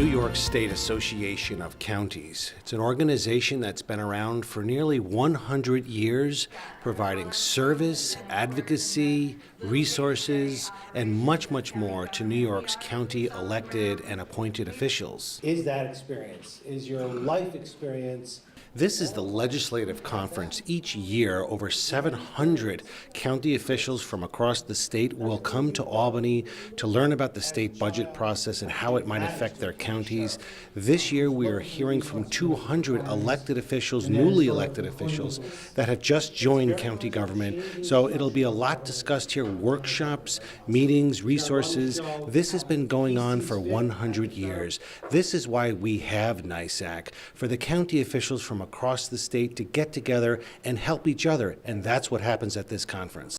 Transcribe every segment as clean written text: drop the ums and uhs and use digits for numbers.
New York State Association of Counties. It's an organization that's been around for nearly 100 years, providing service, advocacy, resources, and much, much more to New York's county elected and appointed officials. Is that experience? Is your life experience? This is the legislative conference. Each year, over 700 county officials from across the state will come to Albany to learn about the state budget process and how it might affect their counties. This year, we are hearing from 200 elected officials, newly elected officials, that have just joined county government. So it'll be a lot discussed here, workshops, meetings, resources. This has been going on for 100 years. This is why we have NYSAC, for the county officials from across the state to get together and help each other, and that's what happens at this conference.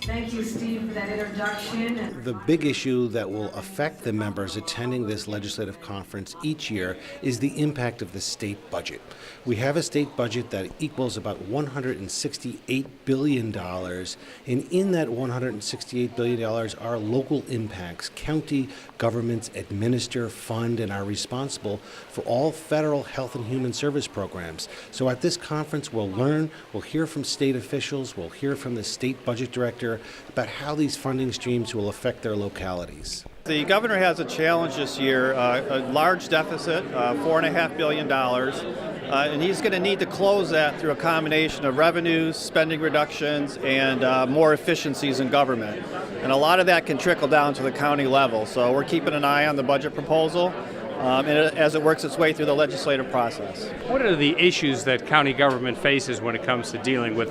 Thank you, Steve, for that introduction. The big issue that will affect the members attending this legislative conference each year is the impact of the state budget. We have a state budget that equals about $168 billion, and in that $168 billion are local impacts. County governments administer, fund, and are responsible for all federal health and human service programs. So at this conference, we'll learn, we'll hear from state officials, we'll hear from the state budget director about how these funding streams will affect their localities. The governor has a challenge this year, a large deficit, $4.5 billion, and he's going to need to close that through a combination of revenues, spending reductions, and more efficiencies in government. And a lot of that can trickle down to the county level. So we're keeping an eye on the budget proposal as it works its way through the legislative process. What are the issues that county government faces when it comes to dealing with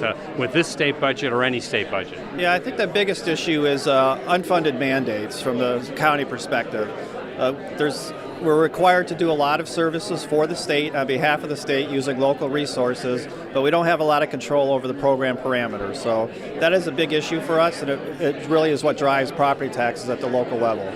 this state budget or any state budget? Yeah, I think the biggest issue is unfunded mandates from the county perspective. We're required to do a lot of services for the state on behalf of the state using local resources, but we don't have a lot of control over the program parameters. So that is a big issue for us, and it really is what drives property taxes at the local level.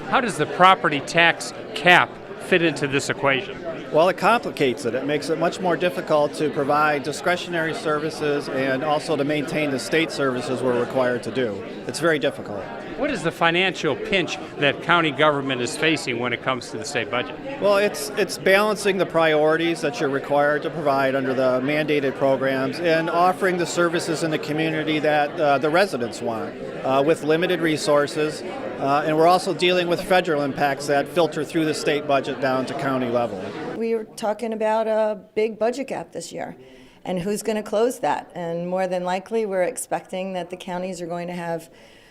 How does the property tax cap fit into this equation? Well, it complicates it. It makes it much more difficult to provide discretionary services and also to maintain the state services we're required to do. It's very difficult. What is the financial pinch that county government is facing when it comes to the state budget? Well, it's balancing the priorities that you're required to provide under the mandated programs and offering the services in the community that the residents want with limited resources. And we're also dealing with federal impacts that filter through the state budget down to county level. We were talking about a big budget gap this year, and who's going to close that? And more than likely, we're expecting that the counties are going to have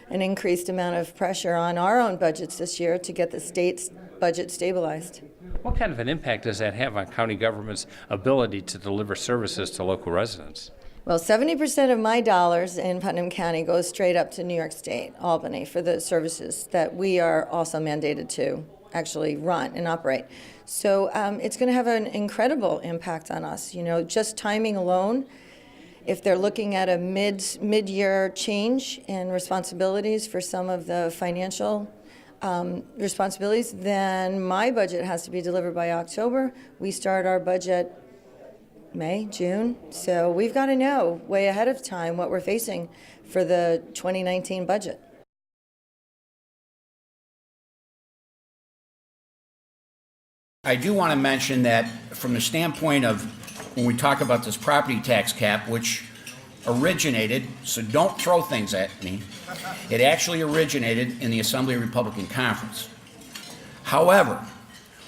an increased amount of pressure on our own budgets this year to get the state's budget stabilized. What kind of an impact does that have on county government's ability to deliver services to local residents? Well, 70% of my dollars in Putnam County goes straight up to New York State, Albany, for the services that we are also mandated to actually run and operate. So it's going to have an incredible impact on us. You know, just timing alone, if they're looking at a mid-year change in responsibilities for some of the financial responsibilities, then my budget has to be delivered by October. We start our budget May, June. So we've got to know way ahead of time what we're facing for the 2019 budget. I do want to mention that from the standpoint of when we talk about this property tax cap, which originated, so don't throw things at me, it actually originated in the Assembly Republican Conference. However,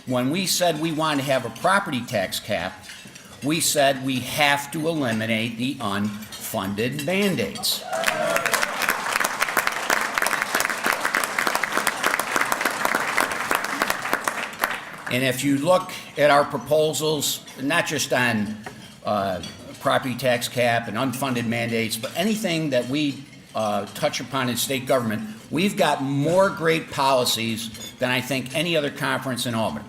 when we said we wanted to have a property tax cap, we said we have to eliminate the unfunded mandates. And if you look at our proposals, not just on property tax cap and unfunded mandates, but anything that we touch upon in state government, we've got more great policies than I think any other conference in Albany.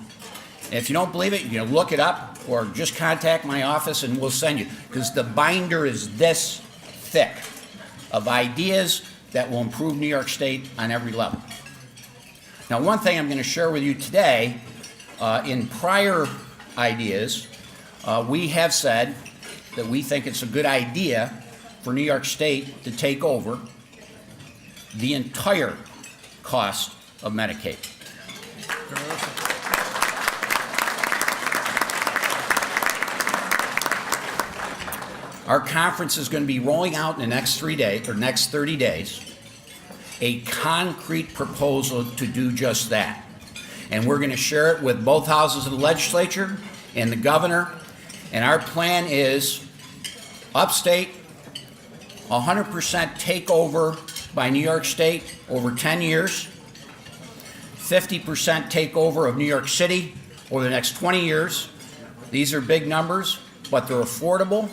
And if you don't believe it, you can look it up or just contact my office and we'll send you, because the binder is this thick of ideas that will improve New York State on every level. Now, one thing I'm going to share with you today, in prior ideas, we have said that we think it's a good idea for New York State to take over the entire cost of Medicaid. Our conference is going to be rolling out in the next 3 days, or next 30 days, a concrete proposal to do just that. And we're going to share it with both houses of the legislature and the governor. And our plan is upstate, 100% takeover by New York State over 10 years, 50% takeover of New York City over the next 20 years. These are big numbers, but they're affordable.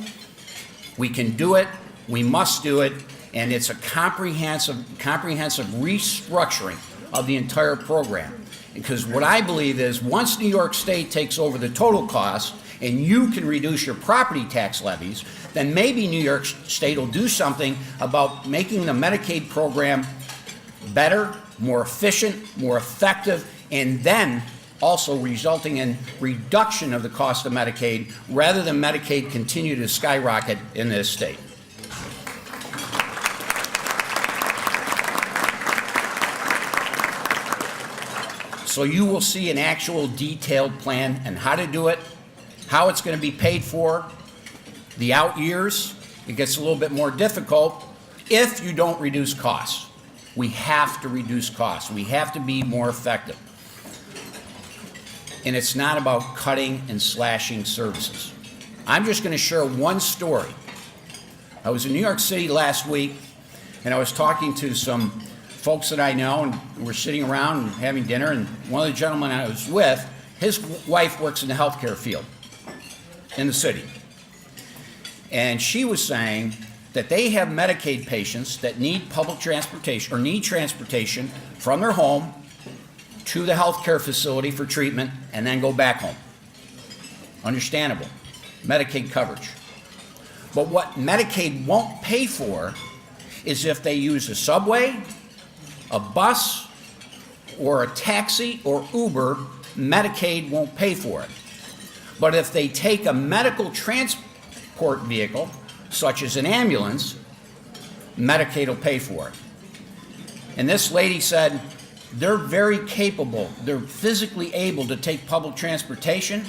We can do it, we must do it, and it's a comprehensive restructuring of the entire program. Because what I believe is once New York State takes over the total cost and you can reduce your property tax levies, then maybe New York State will do something about making the Medicaid program better, more efficient, more effective, and then also resulting in reduction of the cost of Medicaid rather than Medicaid continue to skyrocket in this state. So you will see an actual detailed plan and how to do it, how it's going to be paid for, the out years. It gets a little bit more difficult if you don't reduce costs. We have to reduce costs. We have to be more effective. And it's not about cutting and slashing services. I'm just going to share one story. I was in New York City last week, and I was talking to some folks that I know, and we're sitting around and having dinner, and one of the gentlemen I was with, his wife works in the healthcare field in the city. And she was saying that they have Medicaid patients that need public transportation or need transportation from their home to the healthcare facility for treatment and then go back home. Understandable. Medicaid coverage. But what Medicaid won't pay for is if they use a subway, a bus, or a taxi or Uber, Medicaid won't pay for it. But if they take a medical transport vehicle, such as an ambulance, Medicaid will pay for it. And this lady said, they're very capable. They're physically able to take public transportation.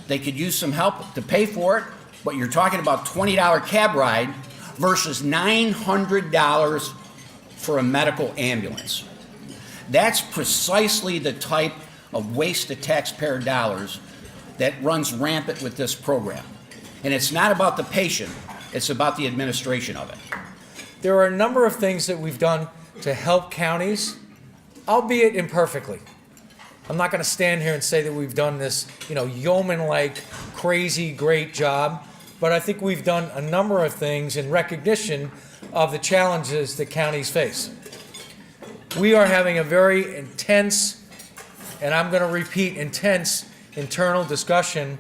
They could use some help to pay for it, but you're talking about $20 cab ride versus $900 for a medical ambulance. That's precisely the type of waste of taxpayer dollars that runs rampant with this program. And it's not about the patient, it's about the administration of it. There are a number of things that we've done to help counties, albeit imperfectly. I'm not going to stand here and say that we've done this, yeoman-like, crazy, great job, but I think we've done a number of things in recognition of the challenges that counties face. We are having a very intense, and I'm going to repeat, intense internal discussion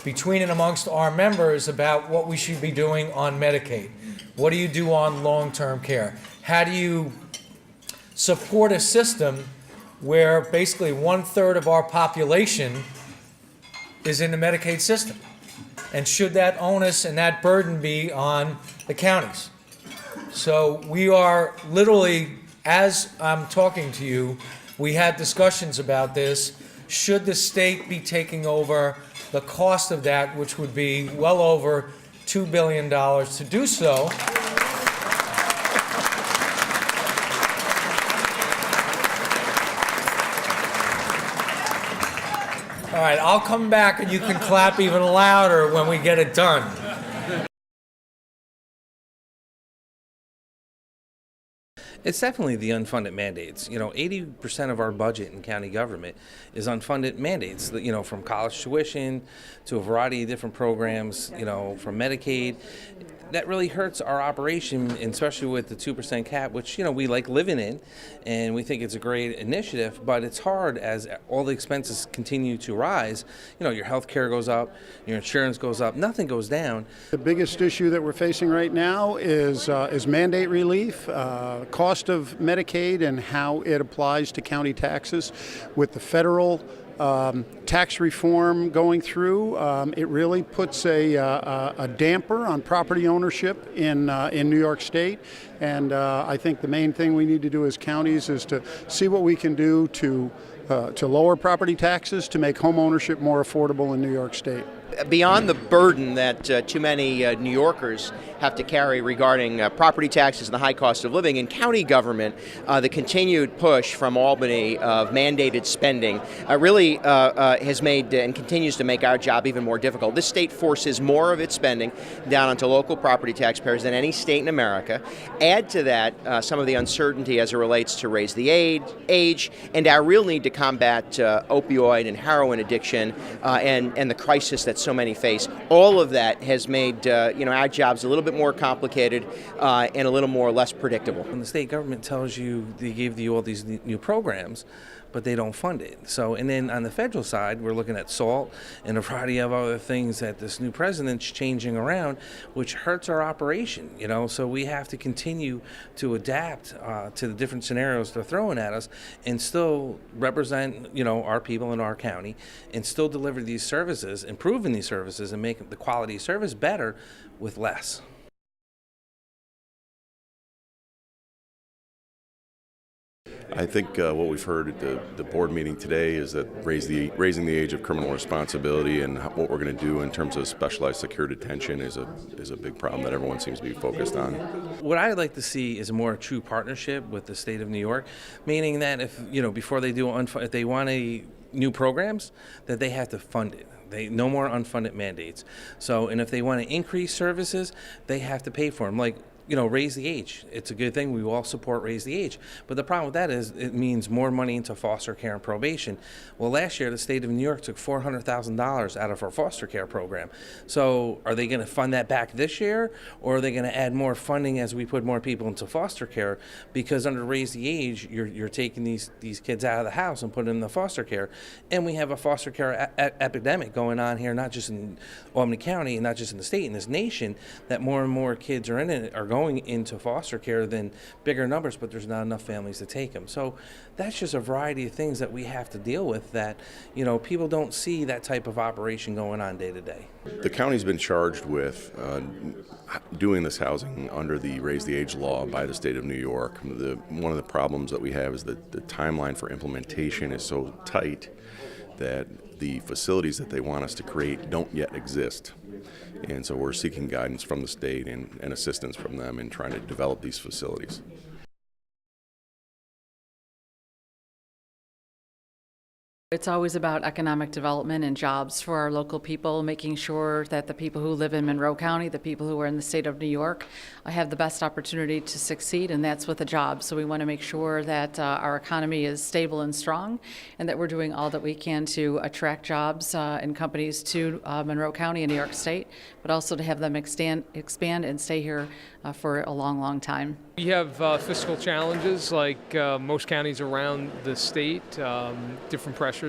between and amongst our members about what we should be doing on Medicaid. What do you do on long-term care? How do you support a system where basically 1/3 of our population is in the Medicaid system? And should that onus and that burden be on the counties? So we are literally, as I'm talking to you, we had discussions about this. Should the state be taking over the cost of that, which would be well over $2 billion to do so? All right, I'll come back and you can clap even louder when we get it done. It's definitely the unfunded mandates. 80% of our budget in county government is unfunded mandates, from college tuition to a variety of different programs, from Medicaid. That really hurts our operation, especially with the 2% cap, which, we like living in, and we think it's a great initiative, but it's hard as all the expenses continue to rise. Your health care goes up, your insurance goes up, nothing goes down. The biggest issue that we're facing right now is mandate relief, cost of Medicaid and how it applies to county taxes with the federal tax reform going through. It really puts a damper on property ownership in New York State. And I think the main thing we need to do as counties is to see what we can do to lower property taxes to make home ownership more affordable in New York State. Beyond the burden that too many New Yorkers have to carry regarding property taxes and the high cost of living in county government, the continued push from Albany of mandated spending really has made and continues to make our job even more difficult. This state forces more of its spending down onto local property taxpayers than any state in America. Add to that some of the uncertainty as it relates to raise the age and our real need to combat opioid and heroin addiction and the crisis that so many face. All of that has made our jobs a little bit more complicated and a little more less predictable. When the state government tells you they gave you all these new programs, but they don't fund it. So, and then on the federal side, we're looking at SALT and a variety of other things that this new president's changing around, which hurts our operation, So we have to continue to adapt to the different scenarios they're throwing at us and still represent, our people in our county and still deliver these services, improving these services and make the quality of service better with less. I think what we've heard at the board meeting today is that raising the age of criminal responsibility and what we're going to do in terms of specialized secure detention is a big problem that everyone seems to be focused on. What I'd like to see is a more true partnership with the state of New York, meaning that if before they do if they want new programs, that they have to fund it. No more unfunded mandates. So, and if they want to increase services, they have to pay for them. Like, raise the age. It's a good thing. We all support raise the age. But the problem with that is it means more money into foster care and probation. Well, last year, the state of New York took $400,000 out of our foster care program. So are they going to fund that back this year? Or are they going to add more funding as we put more people into foster care? Because under raise the age, you're taking these kids out of the house and putting them in the foster care. And we have a foster care epidemic going on here, not just in Albany County and not just in the state, in this nation, that more and more kids are going into foster care than bigger numbers, but there's not enough families to take them. So that's just a variety of things that we have to deal with that, people don't see that type of operation going on day to day. The county's been charged with doing this housing under the Raise the Age law by the state of New York. One of the problems that we have is that the timeline for implementation is so tight that the facilities that they want us to create don't yet exist. And so we're seeking guidance from the state and assistance from them in trying to develop these facilities. It's always about economic development and jobs for our local people, making sure that the people who live in Monroe County, the people who are in the state of New York, have the best opportunity to succeed, and that's with a job. So we want to make sure that our economy is stable and strong, and that we're doing all that we can to attract jobs and companies to Monroe County and New York State, but also to have them expand and stay here for a long, long time. We have fiscal challenges like most counties around the state, different pressures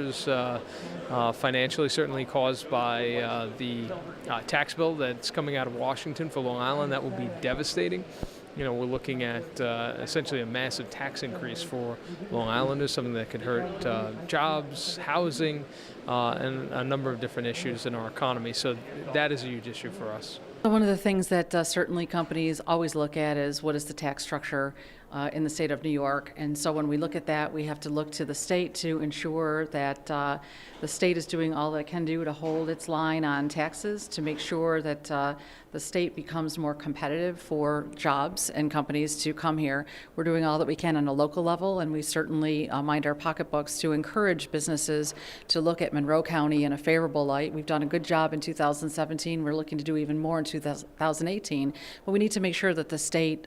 financially, certainly caused by the tax bill that's coming out of Washington for Long Island. That will be devastating. We're looking at essentially a massive tax increase for Long Islanders, something that could hurt jobs, housing, and a number of different issues in our economy. So that is a huge issue for us. One of the things that certainly companies always look at is what is the tax structure in the state of New York. And so when we look at that, we have to look to the state to ensure that the state is doing all it can do to hold its line on taxes, to make sure that the state becomes more competitive for jobs and companies to come here. We're doing all that we can on a local level, and we certainly mind our pocketbooks to encourage businesses to look at Monroe County in a favorable light. We've done a good job in 2017. We're looking to do even more in 2018. But we need to make sure that the state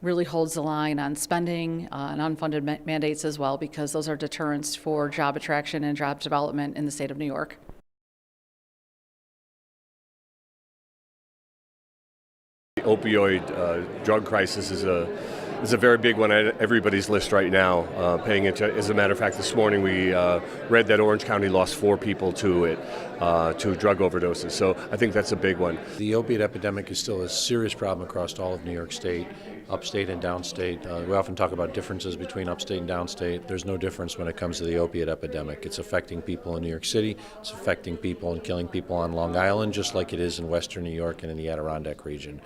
really holds the line on spending and unfunded mandates as well, because those are deterrents for job attraction and job development in the state of New York. The opioid drug crisis is a is a very big one on everybody's list right now. Paying attention. As a matter of fact, this morning we read that Orange County lost 4 people to it, to drug overdoses. So I think that's a big one. The opiate epidemic is still a serious problem across all of New York State, upstate and downstate. We often talk about differences between upstate and downstate. There's no difference when it comes to the opiate epidemic. It's affecting people in New York City. It's affecting people and killing people on Long Island, just like it is in Western New York and in the Adirondack region.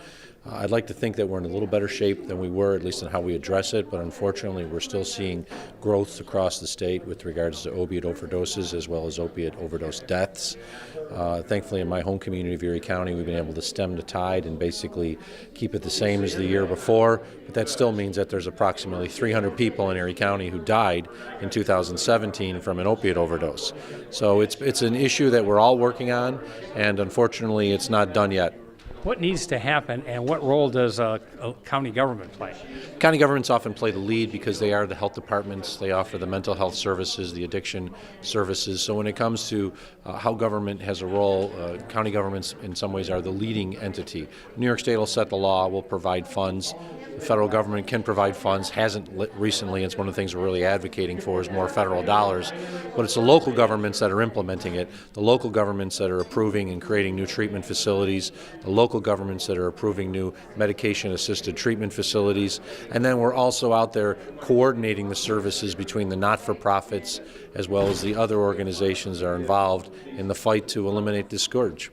I'd like to think that we're in a little better shape than we were, at least in how we address it, but unfortunately we're still seeing growth across the state with regards to opiate overdoses as well as opiate overdose deaths. Thankfully, in my home community of Erie County, we've been able to stem the tide and basically keep it the same as the year before, but that still means that there's approximately 300 people in Erie County who died in 2017 from an opiate overdose. So it's an issue that we're all working on, and unfortunately it's not done yet. What needs to happen, and what role does a county government play? County governments often play the lead because they are the health departments. They offer the mental health services, the addiction services. So when it comes to how government has a role, county governments in some ways are the leading entity. New York State will set the law, will provide funds. The federal government can provide funds, hasn't recently. It's one of the things we're really advocating for is more federal dollars. But it's the local governments that are implementing it, the local governments that are approving and creating new treatment facilities, the local governments that are approving new medication-assisted treatment facilities. And then we're also out there coordinating the services between the not-for-profits as well as the other organizations that are involved in the fight to eliminate this scourge.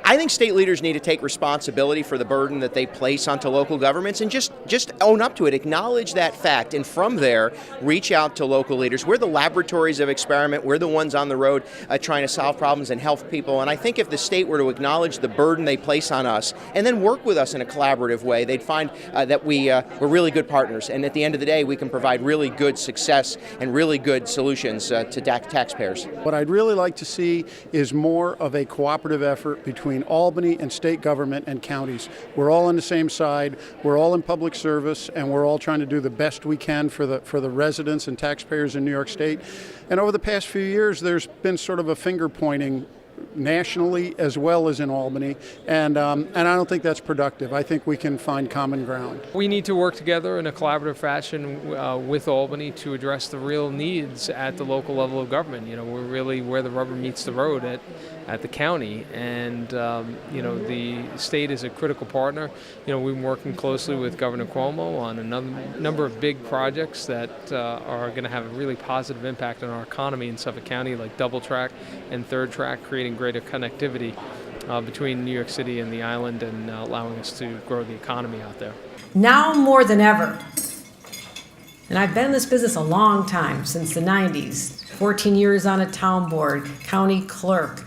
I think state leaders need to take responsibility for the burden that they place onto local governments and just own up to it, acknowledge that fact, and from there, reach out to local leaders. We're the laboratories of experiment. We're the ones on the road trying to solve problems and help people. And I think if the state were to acknowledge the burden they place on us and then work with us in a collaborative way, they'd find that we're really good partners. And at the end of the day, we can provide really good success and really good solutions to taxpayers. What I'd really like to see is more of a cooperative effort between Albany and state government and counties. We're all on the same side, we're all in public service, and we're all trying to do the best we can for the residents and taxpayers in New York State. And over the past few years, there's been sort of a finger pointing nationally as well as in Albany, and I don't think that's productive. I think we can find common ground. We need to work together in a collaborative fashion with Albany to address the real needs at the local level of government. You know, we're really where the rubber meets the road at the county, and you know, the state is a critical partner. You know, we've been working closely with Governor Cuomo on a number of big projects that are going to have a really positive impact on our economy in Suffolk County, like double track and third track, creating greater connectivity between New York City and the island, and allowing us to grow the economy out there. Now more than ever, and I've been in this business a long time, since the 90s, 14 years on a town board, county clerk,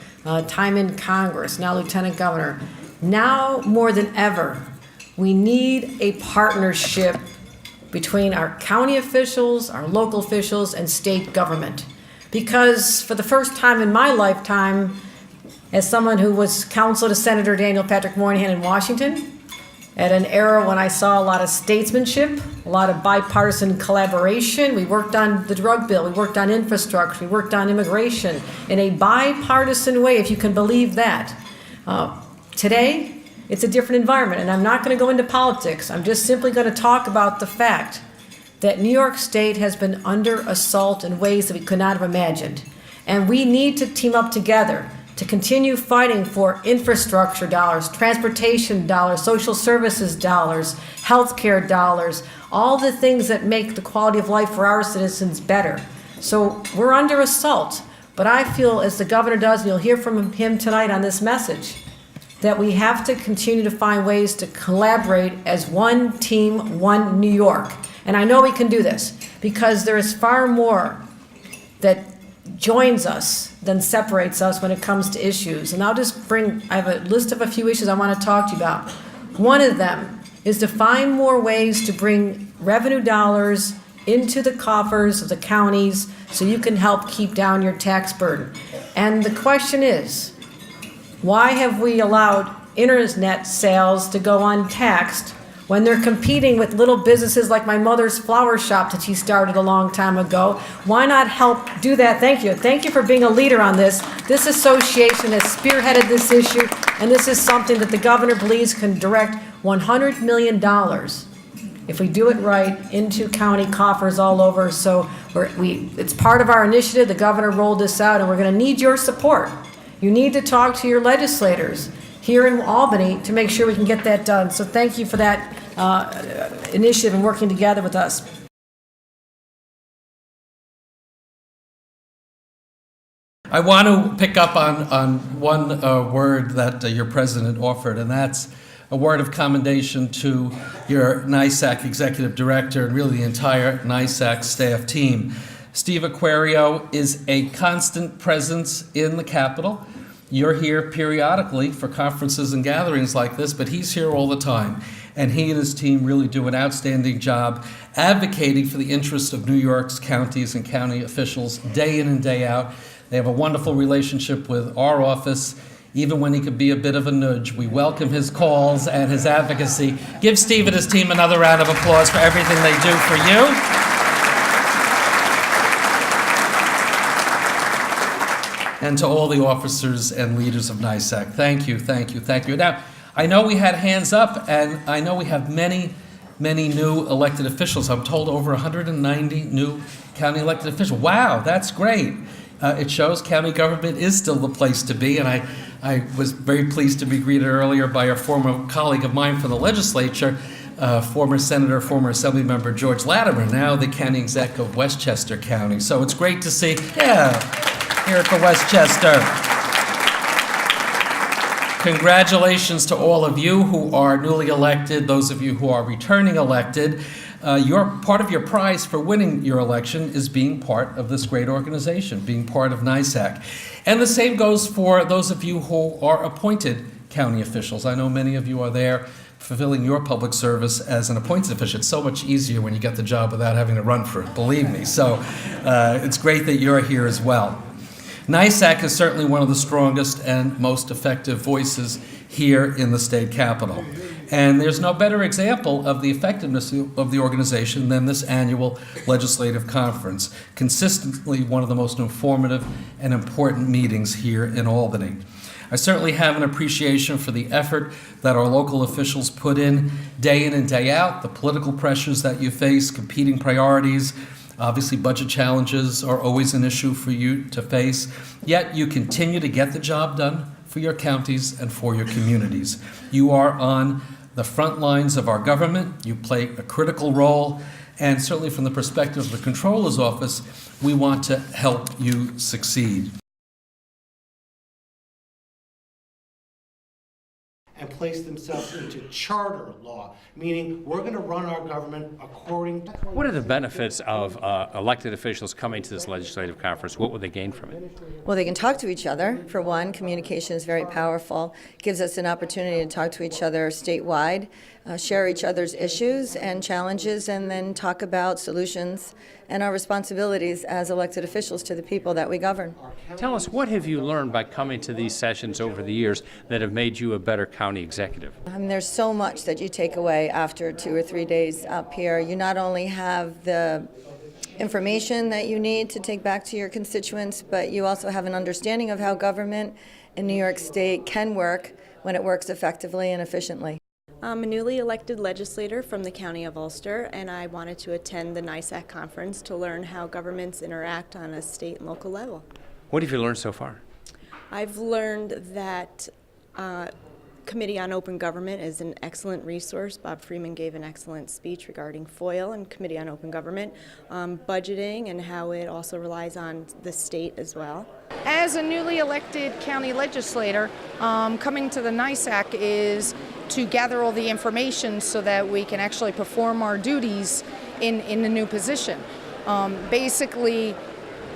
time in Congress, now lieutenant governor. Now more than ever, we need a partnership between our county officials, our local officials, and state government. Because for the first time in my lifetime, as someone who was counsel to Senator Daniel Patrick Moynihan in Washington, at an era when I saw a lot of statesmanship, a lot of bipartisan collaboration. We worked on the drug bill, we worked on infrastructure, we worked on immigration in a bipartisan way, if you can believe that. Today, it's a different environment, and I'm not going to go into politics. I'm just simply going to talk about the fact that New York State has been under assault in ways that we could not have imagined. And we need to team up together to continue fighting for infrastructure dollars, transportation dollars, social services dollars, healthcare dollars, all the things that make the quality of life for our citizens better. So we're under assault, but I feel, as the governor does, and you'll hear from him tonight on this message, that we have to continue to find ways to collaborate as one team, one New York. And I know we can do this, because there is far more that joins us than separates us when it comes to issues. And I have a list of a few issues I want to talk to you about. One of them is to find more ways to bring revenue dollars into the coffers of the counties so you can help keep down your tax burden. And the question is, why have we allowed internet sales to go untaxed when they're competing with little businesses like my mother's flower shop that she started a long time ago. Why not help do that? Thank you. Thank you for being a leader on this. This association has spearheaded this issue, and this is something that the governor believes can direct $100 million, if we do it right, into county coffers all over. So it's part of our initiative. The governor rolled this out, and we're going to need your support. You need to talk to your legislators here in Albany to make sure we can get that done. So thank you for that initiative and working together with us. I want to pick up on one word that your president offered, and that's a word of commendation to your NYSAC executive director and really the entire NYSAC staff team. Steve Aquario is a constant presence in the Capitol. You're here periodically for conferences and gatherings like this, but he's here all the time. And he and his team really do an outstanding job advocating for the interests of New York's counties and county officials day in and day out. They have a wonderful relationship with our office, even when he could be a bit of a nudge. We welcome his calls and his advocacy. Give Steve and his team another round of applause for everything they do for you. And to all the officers and leaders of NYSAC, thank you, thank you, thank you. Now, I know we had hands up, and I know we have many new elected officials. I'm told over 190 new county elected officials. Wow, that's great. It shows county government is still the place to be, and I was very pleased to be greeted earlier by a former colleague of mine from the legislature, former Senator, former Assembly Member George Latimer, now the county exec of Westchester County. So it's great to see, here for Westchester. Congratulations to all of you who are newly elected, those of you who are returning elected. Part of your prize for winning your election is being part of this great organization, being part of NYSAC. And the same goes for those of you who are appointed county officials. I know many of you are there fulfilling your public service as an appointed official. It's so much easier when you get the job without having to run for it, believe me. So it's great that you're here as well. NYSAC is certainly one of the strongest and most effective voices here in the state capitol. And there's no better example of the effectiveness of the organization than this annual legislative conference, consistently one of the most informative and important meetings here in Albany. I certainly have an appreciation for the effort that our local officials put in and day out, the political pressures that you face, competing priorities. Obviously, budget challenges are always an issue for you to face, yet you continue to get the job done for your counties and for your communities. You are on the front lines of our government. You play a critical role, and certainly from the perspective of the Comptroller's Office, we want to help you succeed. And place themselves into charter law, meaning we're going to run our government according to... What are the benefits of elected officials coming to this legislative conference? What would they gain from it? Well, they can talk to each other. For one, communication is very powerful. It gives us an opportunity to talk to each other statewide, share each other's issues and challenges, and then talk about solutions and our responsibilities as elected officials to the people that we govern. Tell us, what have you learned by coming to these sessions over the years that have made you a better county executive? There's so much that you take away after 2 or 3 days up here. You not only have the information that you need to take back to your constituents, but you also have an understanding of how government in New York State can work when it works effectively and efficiently. I'm a newly elected legislator from the County of Ulster, and I wanted to attend the NYSAC conference to learn how governments interact on a state and local level. What have you learned so far? I've learned that Committee on Open Government is an excellent resource. Bob Freeman gave an excellent speech regarding FOIL and Committee on Open Government, budgeting, and how it also relies on the state as well. As a newly elected county legislator, coming to the NYSAC is to gather all the information so that we can actually perform our duties in the new position. Basically,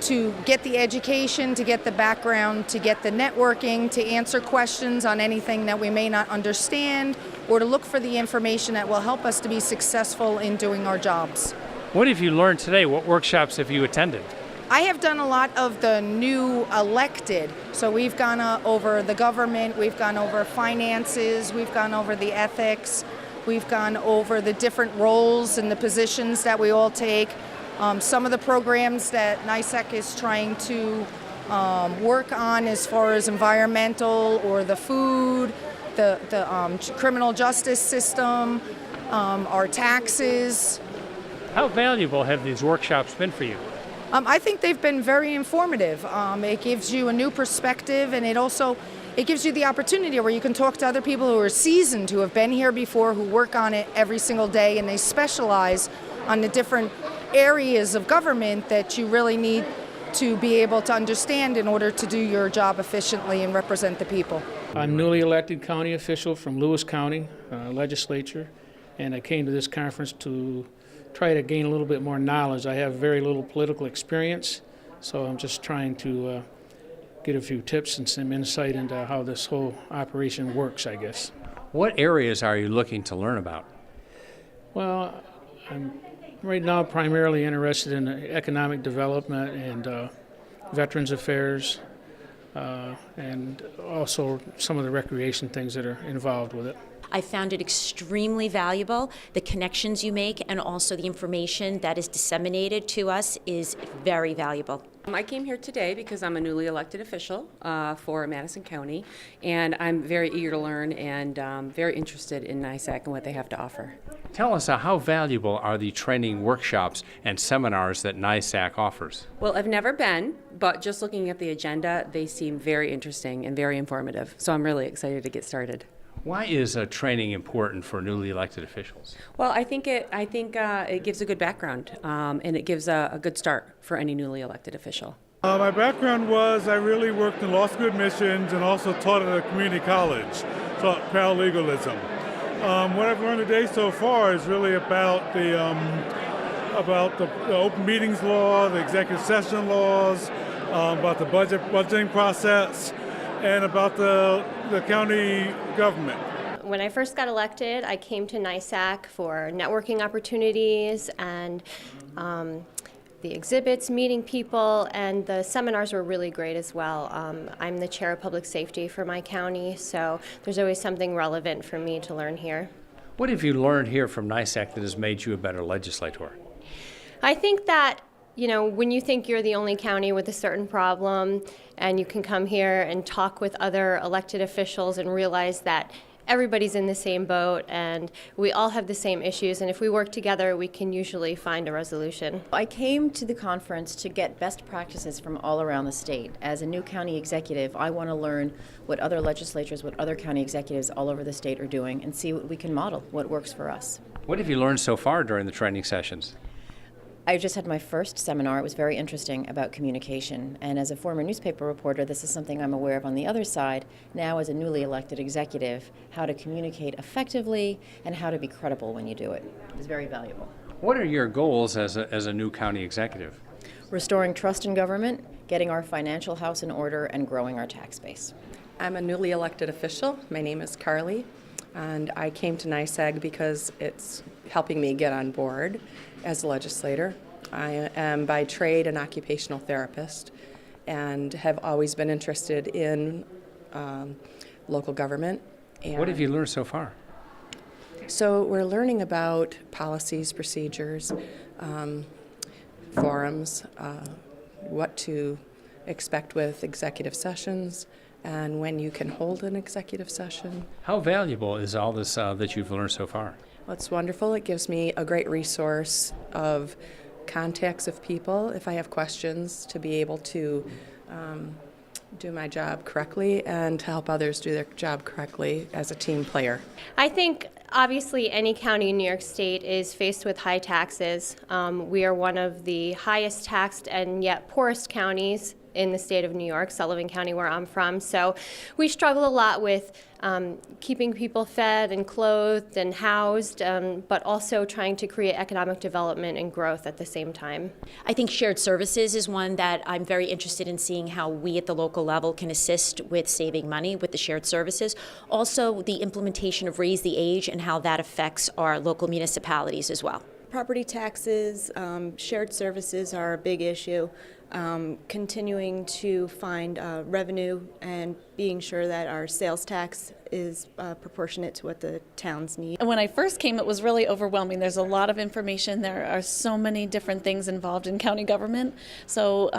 to get the education, to get the background, to get the networking, to answer questions on anything that we may not understand, or to look for the information that will help us to be successful in doing our jobs. What have you learned today? What workshops have you attended? I have done a lot of the new elected, so we've gone over the government, we've gone over finances, we've gone over the ethics, We've gone over the different roles and the positions that we all take. Some of the programs that NYSEC is trying to work on as far as environmental or the food, the criminal justice system, our taxes. How valuable have these workshops been for you? I think they've been very informative. It gives you a new perspective, and it gives you the opportunity where you can talk to other people who are seasoned, who have been here before, who work on it every single day, and they specialize on the different areas of government that you really need to be able to understand in order to do your job efficiently and represent the people. I'm newly elected county official from Lewis County legislature, and I came to this conference to try to gain a little bit more knowledge. I have very little political experience, so I'm just trying to get a few tips and some insight into how this whole operation works, I guess. What areas are you looking to learn about? Well, I'm right now primarily interested in economic development and veterans affairs, and also some of the recreation things that are involved with it. I found it extremely valuable. The connections you make and also the information that is disseminated to us is very valuable. I came here today because I'm a newly elected official for Madison County, and I'm very eager to learn and very interested in NYSEC and what they have to offer. Tell us how valuable are the training workshops and seminars that NYSEC offers? Well, I've never been, but just looking at the agenda, they seem very interesting and very informative. So I'm really excited to get started. Why is training important for newly elected officials? Well, I think it gives a good background, and it gives a good start for any newly elected official. My background was I really worked in law school admissions and also taught at a community college, taught paralegalism. What I've learned today so far is really about the open meetings law, the executive session laws, about the budgeting process, and about the county government. When I first got elected, I came to NYSEC for networking opportunities and the exhibits, meeting people, and the seminars were really great as well. I'm the chair of public safety for my county, so there's always something relevant for me to learn here. What have you learned here from NYSEC that has made you a better legislator? I think that when you think you're the only county with a certain problem and you can come here and talk with other elected officials and realize that everybody's in the same boat and we all have the same issues, and if we work together, we can usually find a resolution. I came to the conference to get best practices from all around the state. As a new county executive, I want to learn what other legislatures, what other county executives all over the state are doing and see what we can model, what works for us. What have you learned so far during the training sessions? I just had my first seminar. It was very interesting about communication. And as a former newspaper reporter, this is something I'm aware of on the other side. Now, as a newly elected executive, how to communicate effectively and how to be credible when you do it is very valuable. What are your goals as a new county executive? Restoring trust in government, getting our financial house in order, and growing our tax base. I'm a newly elected official. My name is Carly, and I came to NYSEG because it's helping me get on board as a legislator. I am by trade an occupational therapist and have always been interested in local government. And what have you learned so far? So we're learning about policies, procedures, forums, what to expect with executive sessions, and when you can hold an executive session. How valuable is all this that you've learned so far? Well, it's wonderful. It gives me a great resource of contacts of people if I have questions to be able to do my job correctly and to help others do their job correctly as a team player. I think obviously any county in New York State is faced with high taxes. We are one of the highest taxed and yet poorest counties in the state of New York, Sullivan County, where I'm from. So we struggle a lot with keeping people fed and clothed and housed, but also trying to create economic development and growth at the same time. I think shared services is one that I'm very interested in seeing how we at the local level can assist with saving money with the shared services. Also, the implementation of Raise the Age and how that affects our local municipalities as well. Property taxes, shared services are a big issue. continuing to find revenue and being sure that our sales tax is proportionate to what the towns need. When I first came, it was really overwhelming. There's a lot of information. There are so many different things involved in county government. So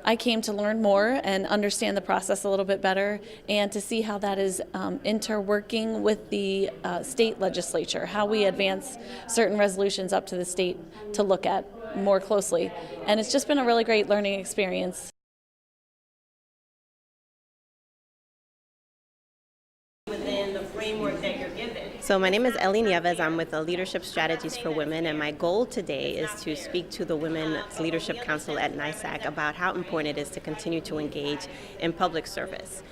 I came to learn more and understand the process a little bit better, and to see how that is interworking with the state legislature, how we advance certain resolutions up to the state to look at more closely. And it's just been a really great learning experience. Within the framework that you're given. So my name is Ellie Nieves. I'm with the Leadership Strategies for Women, and my goal today is to speak to the Women's Leadership Council at NYSAC about how important it is to continue to engage in public service.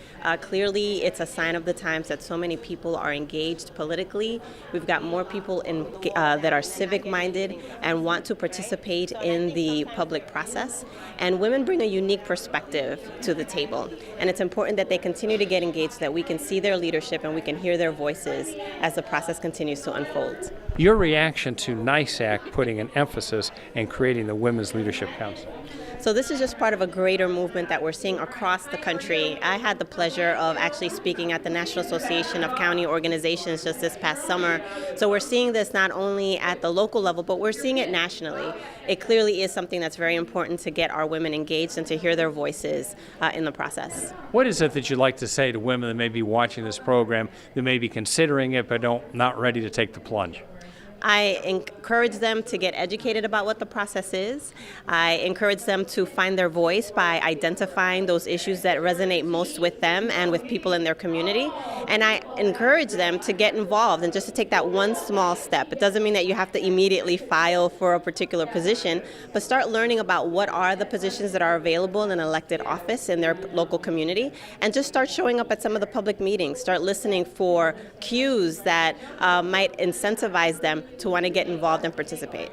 Clearly, it's a sign of the times that so many people are engaged politically. We've got more people that are civic-minded and want to participate in the public process. And women bring a unique perspective to the table. And it's important that they continue to get engaged, that we can see their leadership and we can hear their voices as the process continues to unfold. Your reaction to NYSAC putting an emphasis and creating the Women's Leadership Council? So this is just part of a greater movement that we're seeing across the country. I had the pleasure of actually speaking at the National Association of County Organizations just this past summer. So we're seeing this not only at the local level, but we're seeing it nationally. It clearly is something that's very important to get our women engaged and to hear their voices in the process. What is it that you'd like to say to women that may be watching this program, that may be considering it but not ready to take the plunge? I encourage them to get educated about what the process is. I encourage them to find their voice by identifying those issues that resonate most with them and with people in their community. And I encourage them to get involved and just to take that one small step. It doesn't mean that you have to immediately file for a particular position, but start learning about what are the positions that are available in an elected office in their local community, and just start showing up at some of the public meetings. Start listening for cues that might incentivize them to want to get involved and participate.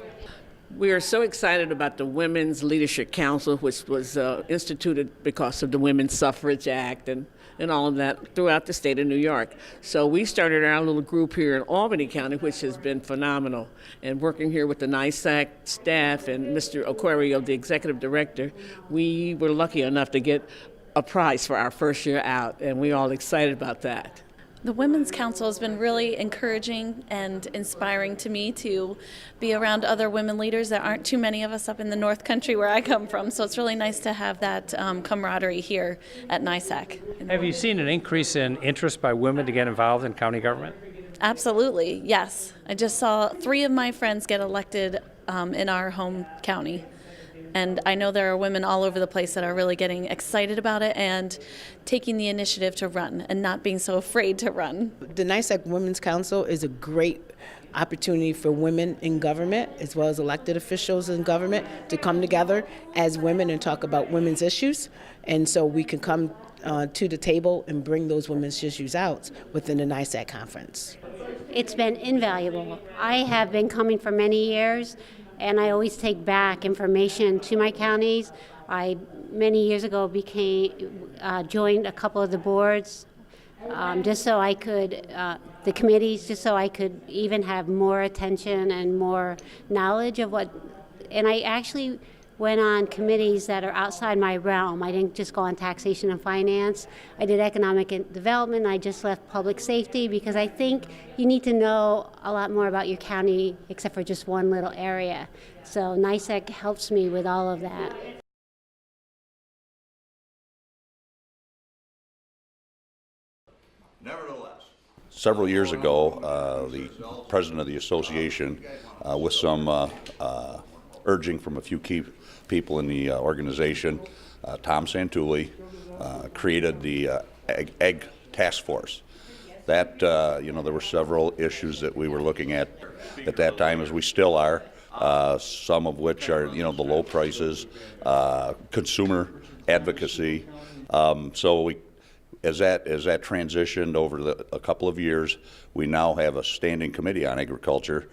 We are so excited about the Women's Leadership Council, which was instituted because of the Women's Suffrage Act and all of that throughout the state of New York. So we started our little group here in Albany County, which has been phenomenal. And working here with the NYSAC staff and Mr. Aquario, the executive director, we were lucky enough to get a prize for our first year out, and we're all excited about that. The Women's Council has been really encouraging and inspiring to me to be around other women leaders. There aren't too many of us up in the North Country where I come from, so it's really nice to have that camaraderie here at NYSAC. Have you seen an increase in interest by women to get involved in county government? Absolutely, yes. I just saw 3 of my friends get elected in our home county. And I know there are women all over the place that are really getting excited about it and taking the initiative to run and not being so afraid to run. The NYSAC Women's Council is a great opportunity for women in government, as well as elected officials in government, to come together as women and talk about women's issues. And so we can come to the table and bring those women's issues out within the NYSAC conference. It's been invaluable. I have been coming for many years, and I always take back information to my counties. I, many years ago, joined a couple of the boards just so I could, the committees, just so I could even have more attention and more knowledge of what, and I actually went on committees that are outside my realm. I didn't just go on taxation and finance. I did economic development. I just left public safety because I think you need to know a lot more about your county except for just one little area. So NYSAC helps me with all of that. Several years ago, the president of the association, with some urging from a few key people in the organization, Tom Santulli, created the egg task force. That, there were several issues that we were looking at that time, as we still are, some of which are, the low prices, consumer advocacy. So as that transitioned over a couple of years, we now have a standing committee on agriculture,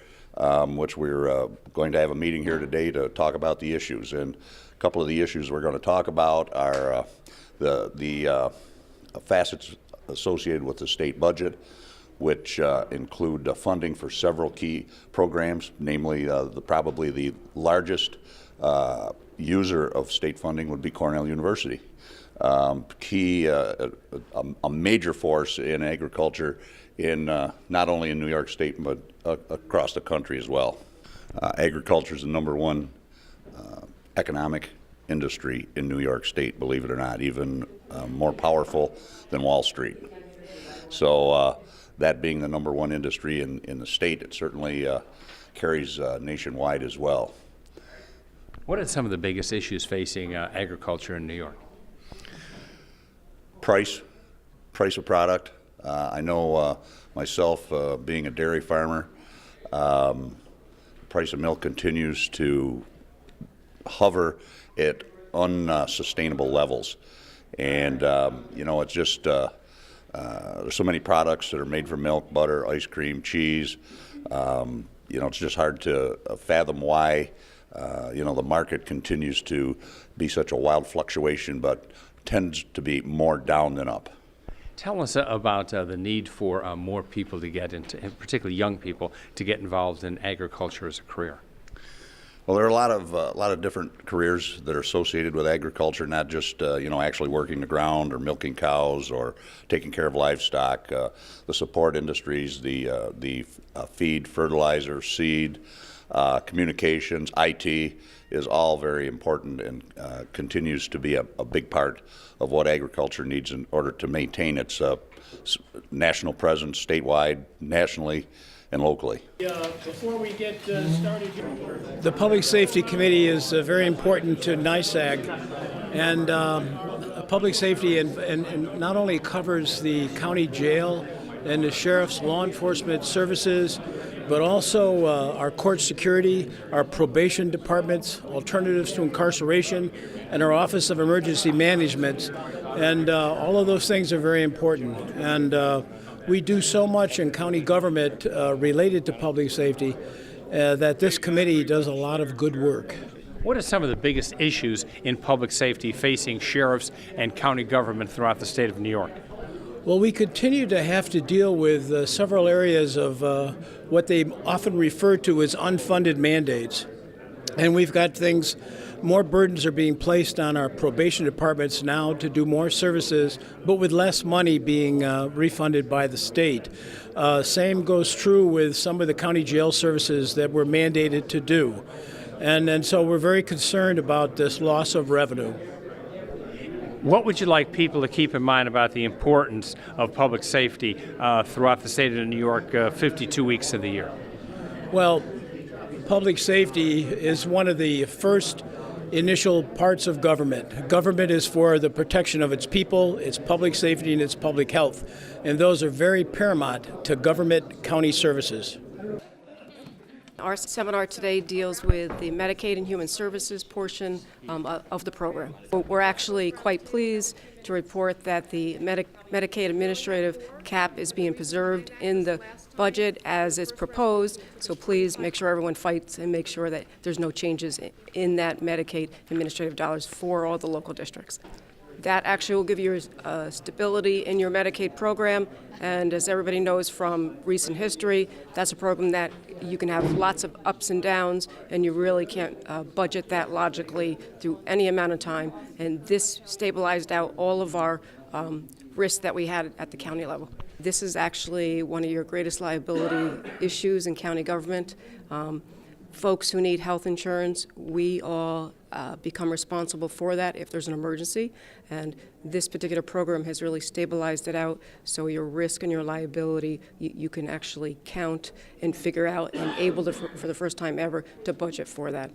which we're going to have a meeting here today to talk about the issues. And a couple of the issues we're going to talk about are the facets associated with the state budget, which include funding for several key programs, namely probably the largest user of state funding would be Cornell University. A major force in agriculture in not only in New York State but across the country as well. Agriculture is the number one economic industry in New York State, believe it or not, even more powerful than Wall Street. So that being the number one industry in the state, it certainly carries nationwide as well. What are some of the biggest issues facing agriculture in New York? Price of product. I know myself, being a dairy farmer, price of milk continues to hover at unsustainable levels. And, it's just, there's so many products that are made from milk, butter, ice cream, cheese. It's just hard to fathom why, the market continues to be such a wild fluctuation, but tends to be more down than up. Tell us about the need for more people to get into, particularly young people, to get involved in agriculture as a career. Well, there are a lot of different careers that are associated with agriculture, not just actually working the ground or milking cows or taking care of livestock. The support industries, the feed, fertilizer, seed, communications, IT is all very important and continues to be a big part of what agriculture needs in order to maintain its national presence statewide, nationally, and locally. Before we get started, the Public Safety Committee is very important to NYSAG, and public safety and not only covers the county jail and the sheriff's law enforcement services, but also our court security, our probation departments, alternatives to incarceration, and our Office of Emergency Management. And all of those things are very important. And we do so much in county government related to public safety that this committee does a lot of good work. What are some of the biggest issues in public safety facing sheriffs and county government throughout the state of New York? Well, we continue to have to deal with several areas of what they often refer to as unfunded mandates. And we've got more burdens are being placed on our probation departments now to do more services, but with less money being refunded by the state. Same goes true with some of the county jail services that we're mandated to do. And so we're very concerned about this loss of revenue. What would you like people to keep in mind about the importance of public safety throughout the state of New York 52 weeks of the year? Well, public safety is one of the first initial parts of government. Government is for the protection of its people, its public safety, and its public health. And those are very paramount to government county services. Our seminar today deals with the Medicaid and Human Services portion of the program. We're actually quite pleased to report that the Medicaid administrative cap is being preserved in the budget as it's proposed, so please make sure everyone fights and make sure that there's no changes in that Medicaid administrative dollars for all the local districts. That actually will give you stability in your Medicaid program, and as everybody knows from recent history, that's a program that you can have lots of ups and downs, and you really can't budget that logically through any amount of time, and this stabilized out all of our risks that we had at the county level. This is actually one of your greatest liability issues in county government. Folks who need health insurance, we all become responsible for that if there's an emergency, and this particular program has really stabilized it out, so your risk and your liability you can actually count and figure out and able to, for the first time ever, to budget for that.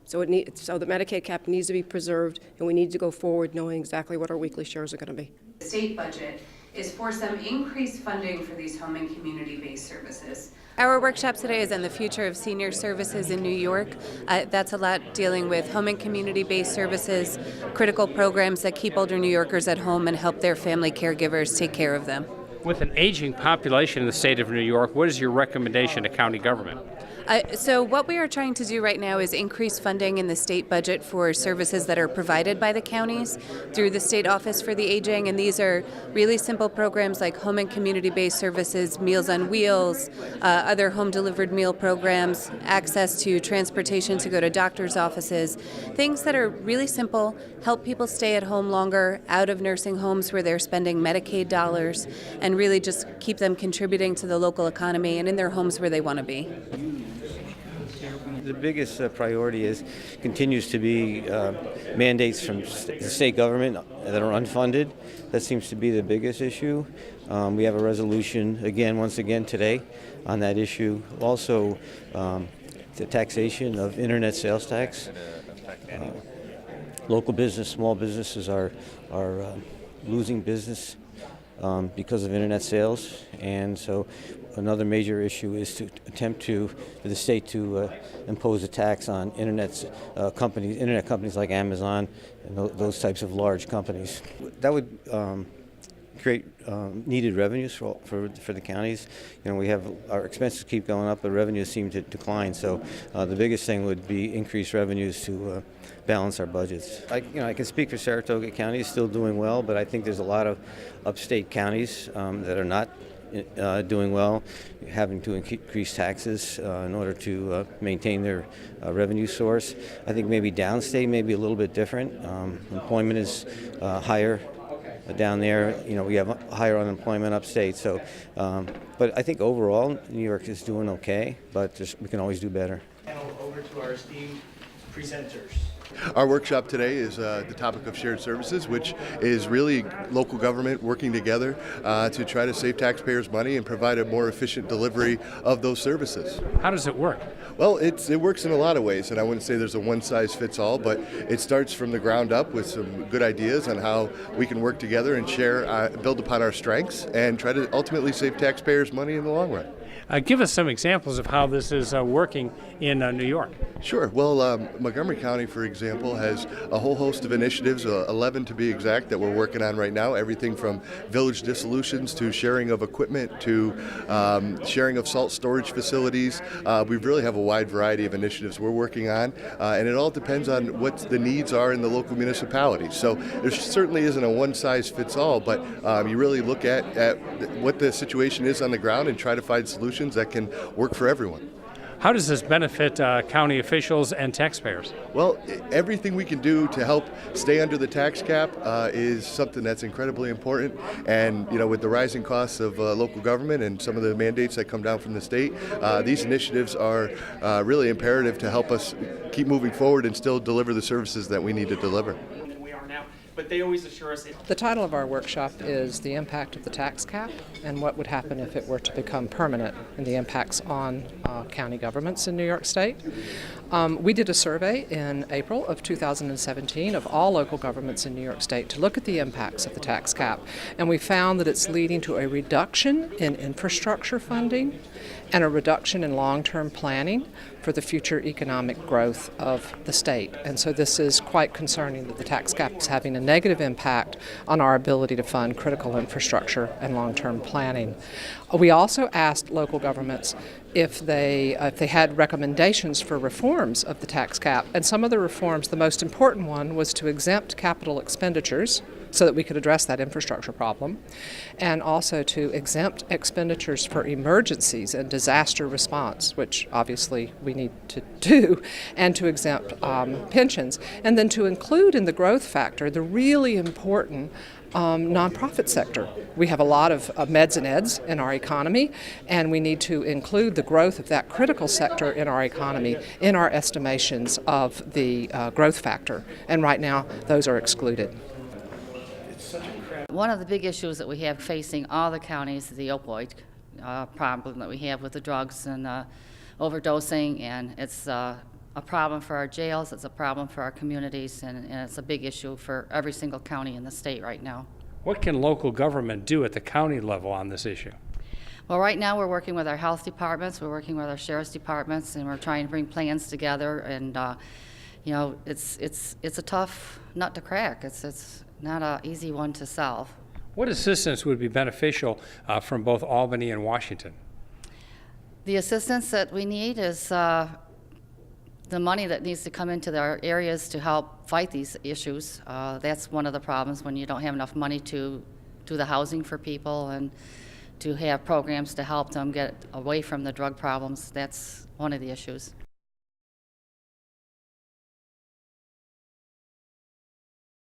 So the Medicaid cap needs to be preserved, and we need to go forward knowing exactly what our weekly shares are going to be. The state budget is for some increased funding for these home and community-based services. Our workshop today is on the future of senior services in New York. That's a lot dealing with home and community-based services, critical programs that keep older New Yorkers at home and help their family caregivers take care of them. With an aging population in the state of New York, what is your recommendation to county government? So what we are trying to do right now is increase funding in the state budget for services that are provided by the counties through the State Office for the Aging, and these are really simple programs like home and community-based services, Meals on Wheels, other home-delivered meal programs, access to transportation to go to doctor's offices, things that are really simple, help people stay at home longer, out of nursing homes where they're spending Medicaid dollars, and really just keep them contributing to the local economy and in their homes where they want to be. The biggest priority continues to be mandates from the state government that are unfunded. That seems to be the biggest issue. We have a resolution once again today on that issue. Also, the taxation of internet sales tax. Local business, small businesses are losing business because of internet sales, and so another major issue is to attempt for the state to impose a tax on internet companies like Amazon and those types of large companies. That would create needed revenues for the counties. We have our expenses keep going up, but revenues seem to decline. So the biggest thing would be increased revenues to balance our budgets. I can speak for Saratoga County. It's still doing well, but I think there's a lot of upstate counties that are not doing well, having to increase taxes in order to maintain their revenue source. I think maybe downstate may be a little bit different. Employment is higher down there. We have higher unemployment upstate. So, but I think overall New York is doing okay, but we can always do better. Over to our esteemed presenters. Our workshop today is the topic of shared services, which is really local government working together to try to save taxpayers money and provide a more efficient delivery of those services. How does it work? Well, it works in a lot of ways, and I wouldn't say there's a one-size-fits-all, but it starts from the ground up with some good ideas on how we can work together and share, build upon our strengths, and try to ultimately save taxpayers money in the long run. Give us some examples of how this is working in New York. Sure. Well, Montgomery County, for example, has a whole host of initiatives, 11 to be exact, that we're working on right now. Everything from village dissolutions to sharing of equipment to sharing of salt storage facilities. We really have a wide variety of initiatives we're working on, and it all depends on what the needs are in the local municipalities. So there certainly isn't a one-size-fits-all, but you really look at what the situation is on the ground and try to find solutions that can work for everyone. How does this benefit county officials and taxpayers? Well, everything we can do to help stay under the tax cap is something that's incredibly important. And with the rising costs of local government and some of the mandates that come down from the state, these initiatives are really imperative to help us keep moving forward and still deliver the services that we need to deliver. But they always assure us. The title of our workshop is The Impact of the Tax Cap and What Would Happen if It Were to Become Permanent, and the impacts on county governments in New York State. We did a survey in April of 2017 of all local governments in New York State to look at the impacts of the tax cap, and we found that it's leading to a reduction in infrastructure funding and a reduction in long-term planning for the future economic growth of the state. And so this is quite concerning that the tax cap is having a negative impact on our ability to fund critical infrastructure and long-term planning. We also asked local governments if they had recommendations for reforms of the tax cap. And some of the reforms, the most important one was to exempt capital expenditures so that we could address that infrastructure problem, and also to exempt expenditures for emergencies and disaster response, which obviously we need to do, and to exempt pensions, and then to include in the growth factor the really important nonprofit sector. We have a lot of meds and eds in our economy, and we need to include the growth of that critical sector in our economy in our estimations of the growth factor, and right now those are excluded. One of the big issues that we have facing all the counties is the opioid problem that we have with the drugs and overdosing, and it's a problem for our jails, it's a problem for our communities, and it's a big issue for every single county in the state right now. What can local government do at the county level on this issue? Well, right now we're working with our health departments, we're working with our sheriff's departments, and we're trying to bring plans together, and it's a tough nut to crack. It's not an easy one to solve. What assistance would be beneficial from both Albany and Washington? The assistance that we need is the money that needs to come into our areas to help fight these issues. That's one of the problems when you don't have enough money to do the housing for people and to have programs to help them get away from the drug problems. That's one of the issues.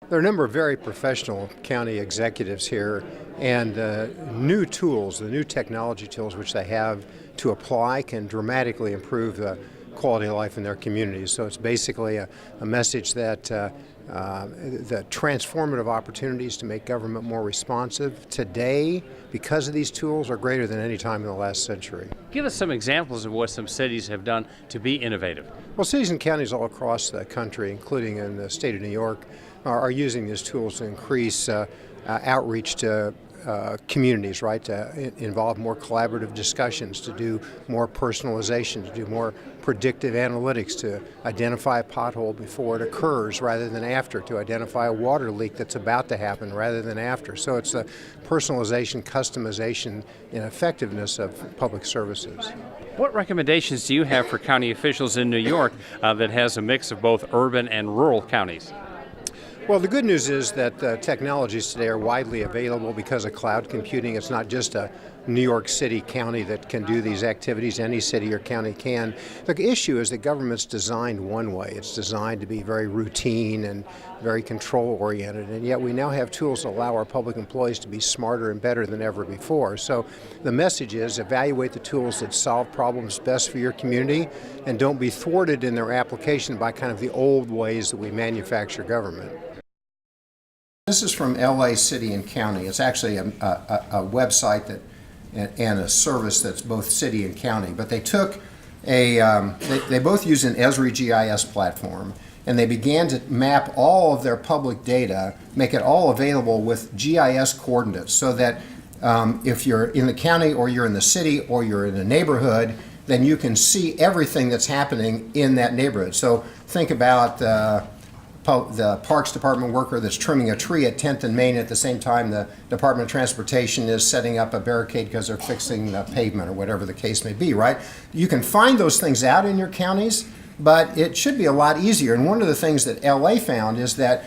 There are a number of very professional county executives here, and new tools, the new technology tools which they have to apply can dramatically improve the quality of life in their communities. So it's basically a message that the transformative opportunities to make government more responsive today because of these tools are greater than any time in the last century. Give us some examples of what some cities have done to be innovative. Well, cities and counties all across the country, including in the state of New York, are using these tools to increase outreach to communities, right, to involve more collaborative discussions, to do more personalization, to do more predictive analytics, to identify a pothole before it occurs rather than after, to identify a water leak that's about to happen rather than after. So it's the personalization, customization, and effectiveness of public services. What recommendations do you have for county officials in New York that has a mix of both urban and rural counties? Well, the good news is that technologies today are widely available because of cloud computing. It's not just a New York City county that can do these activities. Any city or county can. The issue is that government's designed one way. It's designed to be very routine and very control-oriented, and yet we now have tools that allow our public employees to be smarter and better than ever before. So the message is evaluate the tools that solve problems best for your community and don't be thwarted in their application by kind of the old ways that we manufacture government. This is from LA City and County. It's actually a website that and a service that's both city and county. But they took they both use an Esri GIS platform, and they began to map all of their public data, make it all available with GIS coordinates, so that if you're in the county or you're in the city or you're in a neighborhood, then you can see everything that's happening in that neighborhood. So think about the Parks Department worker that's trimming a tree at 10th and Main at the same time the Department of Transportation is setting up a barricade because they're fixing the pavement or whatever the case may be, right? You can find those things out in your counties, but it should be a lot easier. And one of the things that LA found is that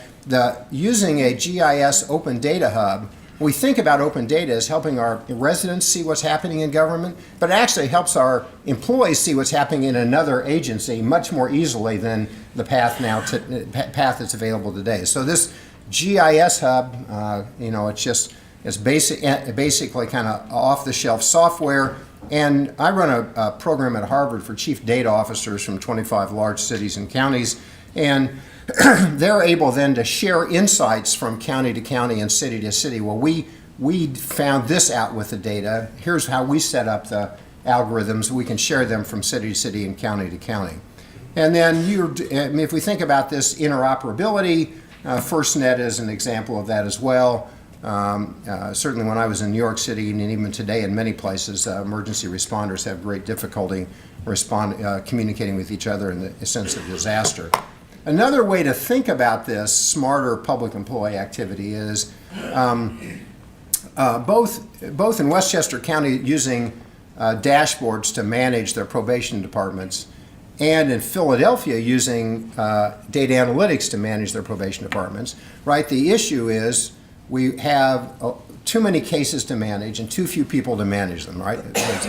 using a GIS open data hub, we think about open data as helping our residents see what's happening in government, but it actually helps our employees see what's happening in another agency much more easily than the path that's available today. So this GIS hub, it's basically kind of off-the-shelf software. And I run a program at Harvard for chief data officers from 25 large cities and counties, and they're able then to share insights from county to county and city to city. Well, we found this out with the data. Here's how we set up the algorithms. We can share them from city to city and county to county. And then if we think about this interoperability, FirstNet is an example of that as well. Certainly when I was in New York City, and even today in many places, emergency responders have great difficulty communicating with each other in the sense of disaster. Another way to think about this smarter public employee activity is both in Westchester County using dashboards to manage their probation departments, and in Philadelphia using data analytics to manage their probation departments, right? The issue is we have too many cases to manage and too few people to manage them, right? There's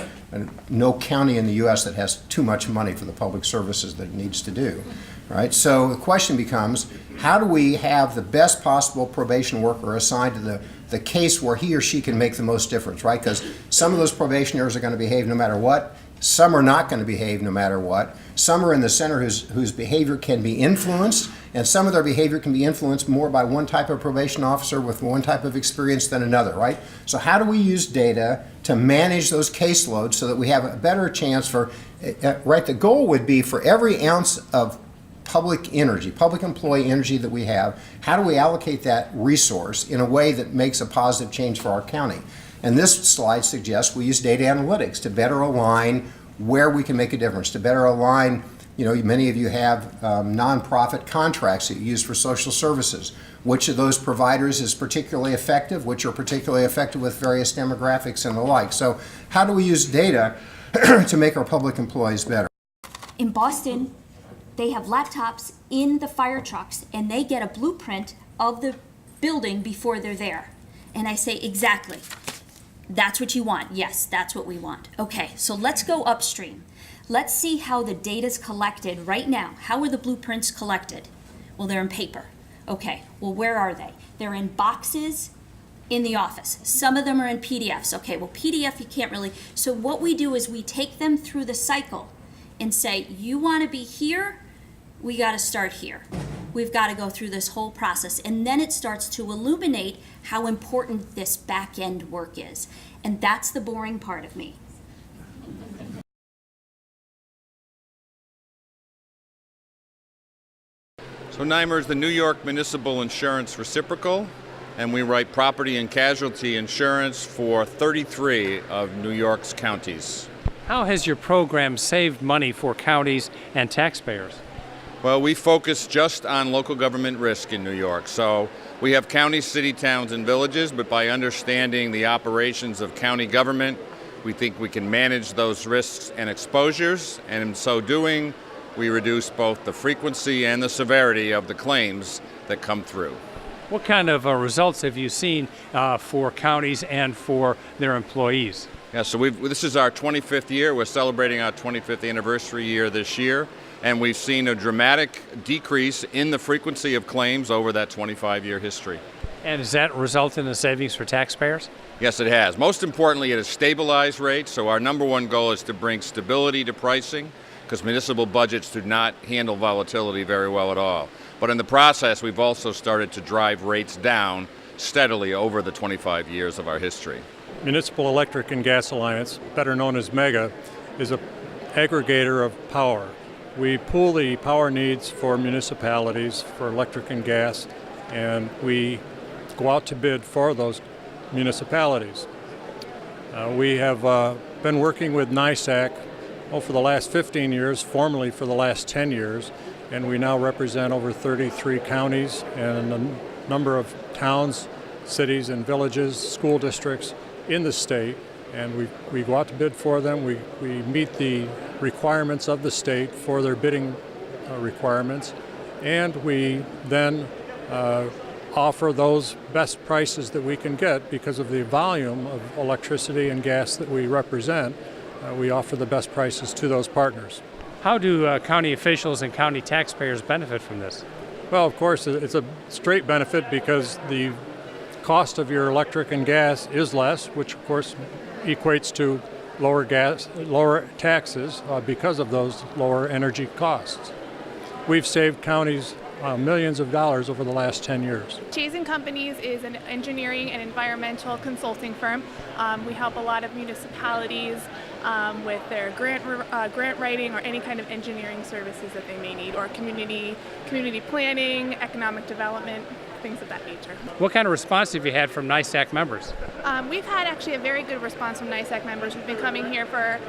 no county in the U.S. that has too much money for the public services that it needs to do, right? So the question becomes, how do we have the best possible probation worker assigned to the case where he or she can make the most difference, right? Because some of those probationers are going to behave no matter what. Some are not going to behave no matter what. Some are in the center whose behavior can be influenced, and some of their behavior can be influenced more by one type of probation officer with one type of experience than another, right? So how do we use data to manage those caseloads so that we have a better chance for, right, the goal would be for every ounce of public energy, public employee energy that we have, how do we allocate that resource in a way that makes a positive change for our county? And this slide suggests we use data analytics to better align where we can make a difference, to better align, many of you have nonprofit contracts that you use for social services. Which of those providers is particularly effective, which are particularly effective with various demographics and the like. So how do we use data to make our public employees better. In Boston, they have laptops in the fire trucks and they get a blueprint of the building before they're there. And I say, exactly. That's what you want. Yes, that's what we want. Okay, so let's go upstream. Let's see how the data's collected right now. How are the blueprints collected? Well, they're in paper. Okay, well, where are they? They're in boxes in the office. Some of them are in PDFs. Okay, well, PDF you can't really. So what we do is we take them through the cycle and say, you want to be here? We got to start here. We've got to go through this whole process. And then it starts to illuminate how important this back end work is. And that's the boring part of me. So NYMER is the New York Municipal Insurance Reciprocal, and we write property and casualty insurance for 33 of New York's counties. How has your program saved money for counties and taxpayers? Well, we focus just on local government risk in New York. So we have counties, city, towns, and villages, but by understanding the operations of county government, we think we can manage those risks and exposures, and in so doing, we reduce both the frequency and the severity of the claims that come through. What kind of results have you seen for counties and for their employees? Yeah, so this is our 25th year. We're celebrating our 25th anniversary year this year, and we've seen a dramatic decrease in the frequency of claims over that 25-year history. And does that result in a savings for taxpayers? Yes, it has. Most importantly, at a stabilized rate. So our number one goal is to bring stability to pricing, because municipal budgets do not handle volatility very well at all. But in the process, we've also started to drive rates down steadily over the 25 years of our history. Municipal Electric and Gas Alliance, better known as MEGA, is an aggregator of power. We pool the power needs for municipalities for electric and gas, and we go out to bid for those municipalities. We have been working with NYSAC for the last 15 years, formerly for the last 10 years, and we now represent over 33 counties and a number of towns, cities, and villages, school districts in the state, and we go out to bid for them. We meet the requirements of the state for their bidding requirements, and we then offer those best prices that we can get because of the volume of electricity and gas that we represent. We offer the best prices to those partners. How do county officials and county taxpayers benefit from this? Well, of course, it's a straight benefit because the cost of your electric and gas is less, which of course equates to lower taxes because of those lower energy costs. We've saved counties millions of dollars over the last 10 years. Chase & Companies is an engineering and environmental consulting firm. We help a lot of municipalities with their grant writing or any kind of engineering services that they may need, or community planning, economic development, things of that nature. What kind of response have you had from NYSAC members? We've had actually a very good response from NYSAC members. We've been coming here for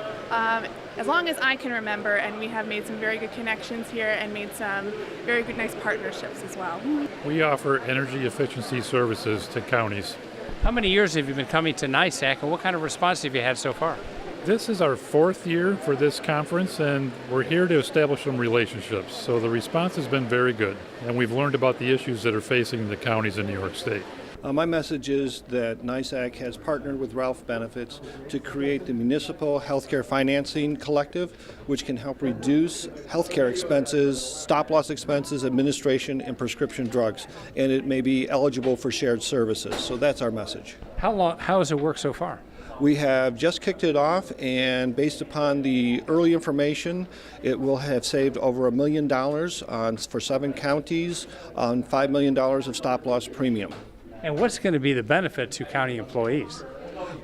as long as I can remember, and we have made some very good connections here and made some very good, nice partnerships as well. We offer energy efficiency services to counties. How many years have you been coming to NYSAC, and what kind of response have you had so far? This is our 4th year for this conference, and we're here to establish some relationships. So the response has been very good, and we've learned about the issues that are facing the counties in New York State. My message is that NYSAC has partnered with Ralph Benefits to create the Municipal Healthcare Financing Collective, which can help reduce healthcare expenses, stop-loss expenses, administration, and prescription drugs. And it may be eligible for shared services. So that's our message. How has it worked so far? We have just kicked it off, and based upon the early information, it will have saved over $1 million for 7 counties on $5 million of stop-loss premium. And what's going to be the benefit to county employees?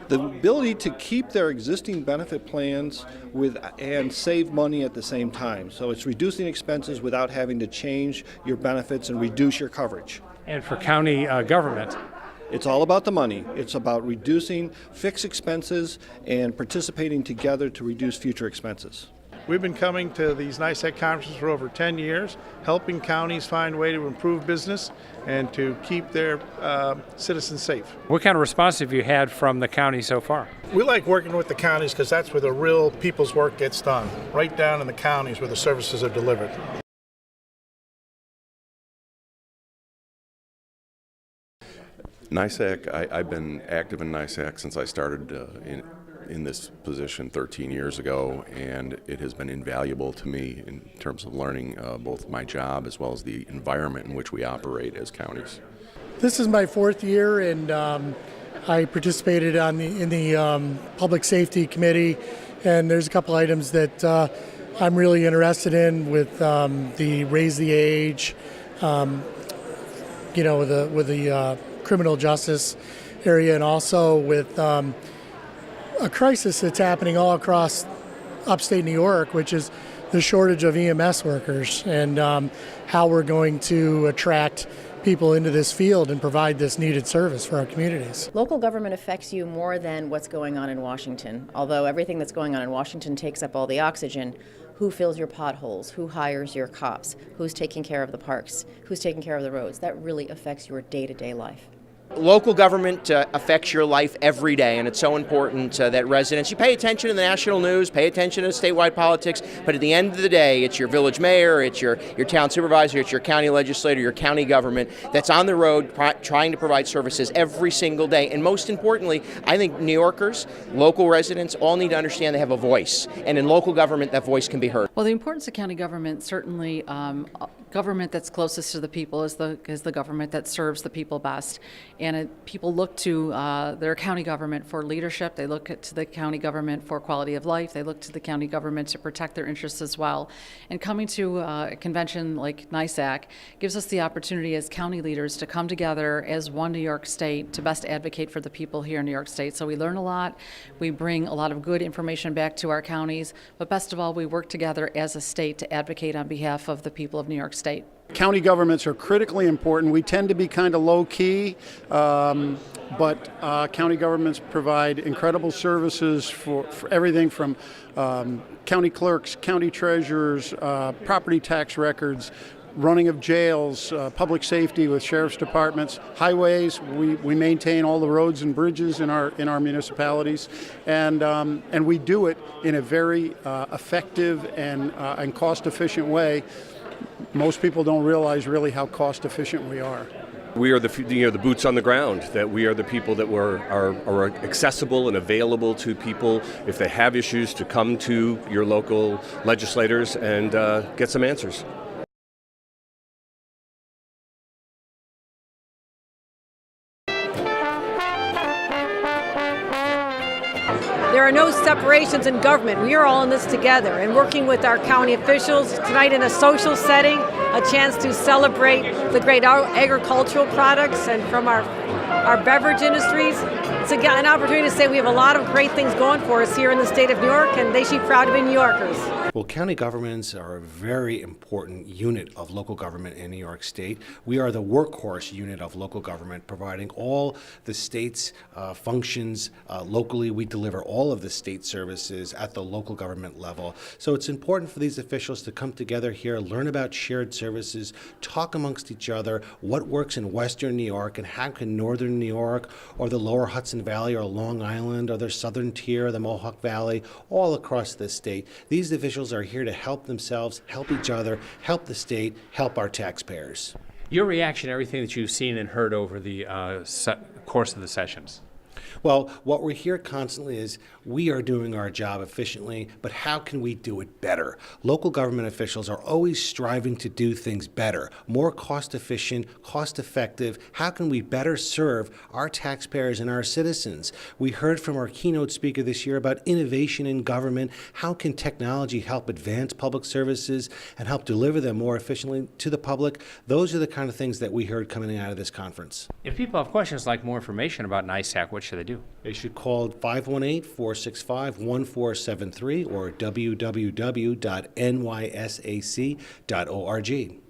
The ability to keep their existing benefit plans and save money at the same time. So it's reducing expenses without having to change your benefits and reduce your coverage. And for county government? It's all about the money. It's about reducing fixed expenses and participating together to reduce future expenses. We've been coming to these NISAC conferences for over 10 years, helping counties find a way to improve business and to keep their citizens safe. What kind of response have you had from the county so far? We like working with the counties because that's where the real people's work gets done, right down in the counties where the services are delivered. NISAC, I've been active in NISAC since I started in this position 13 years ago, and it has been invaluable to me in terms of learning both my job as well as the environment in which we operate as counties. This is my 4th year, and I participated in the Public Safety Committee, and there's a couple items that I'm really interested in with the raise the age, with the criminal justice area, and also with a crisis that's happening all across upstate New York, which is the shortage of EMS workers, and how we're going to attract people into this field and provide this needed service for our communities. Local government affects you more than what's going on in Washington. Although everything that's going on in Washington takes up all the oxygen, who fills your potholes, who hires your cops, who's taking care of the parks, who's taking care of the roads, that really affects your day-to-day life. Local government affects your life every day, and it's so important that residents, you pay attention to the national news, pay attention to statewide politics, but at the end of the day, it's your village mayor, it's your town supervisor, it's your county legislator, your county government that's on the road trying to provide services every single day. And most importantly, I think New Yorkers, local residents, all need to understand they have a voice, and in local government, that voice can be heard. Well, the importance of county government, certainly government that's closest to the people is the government that serves the people best. And people look to their county government for leadership. They look to the county government for quality of life. They look to the county government to protect their interests as well. And coming to a convention like NISAC gives us the opportunity as county leaders to come together as one New York State to best advocate for the people here in New York State. So we learn a lot. We bring a lot of good information back to our counties. But best of all, we work together as a state to advocate on behalf of the people of New York State. County governments are critically important. We tend to be kind of low-key, but county governments provide incredible services for everything from county clerks, county treasurers, property tax records, running of jails, public safety with sheriff's departments, highways. We maintain all the roads and bridges in our municipalities, and we do it in a very effective and cost-efficient way. Most people don't realize really how cost efficient we are. We are the boots on the ground, that we are the people that are accessible and available to people if they have issues to come to your local legislators and get some answers. There are no separations in government. We are all in this together, and working with our county officials tonight in a social setting, a chance to celebrate the great agricultural products and from our beverage industries. It's an opportunity to say we have a lot of great things going for us here in the state of New York, and they should be proud to be New Yorkers. Well, county governments are a very important unit of local government in New York State. We are the workhorse unit of local government, providing all the state's functions locally. We deliver all of the state services at the local government level. So it's important for these officials to come together here, learn about shared services, talk amongst each other, what works in Western New York and how can Northern New York or the Lower Hudson Valley or Long Island or the Southern Tier, the Mohawk Valley, all across the state. These officials are here to help themselves, help each other, help the state, help our taxpayers. Your reaction to everything that you've seen and heard over the course of the sessions? Well, what we hear constantly is we are doing our job efficiently, but how can we do it better? Local government officials are always striving to do things better, more cost efficient, cost effective. How can we better serve our taxpayers and our citizens? We heard from our keynote speaker this year about innovation in government. How can technology help advance public services and help deliver them more efficiently to the public? Those are the kind of things that we heard coming out of this conference. If people have questions like more information about NISAC, what should they do? They should call 518-465-1473 or www.nysac.org.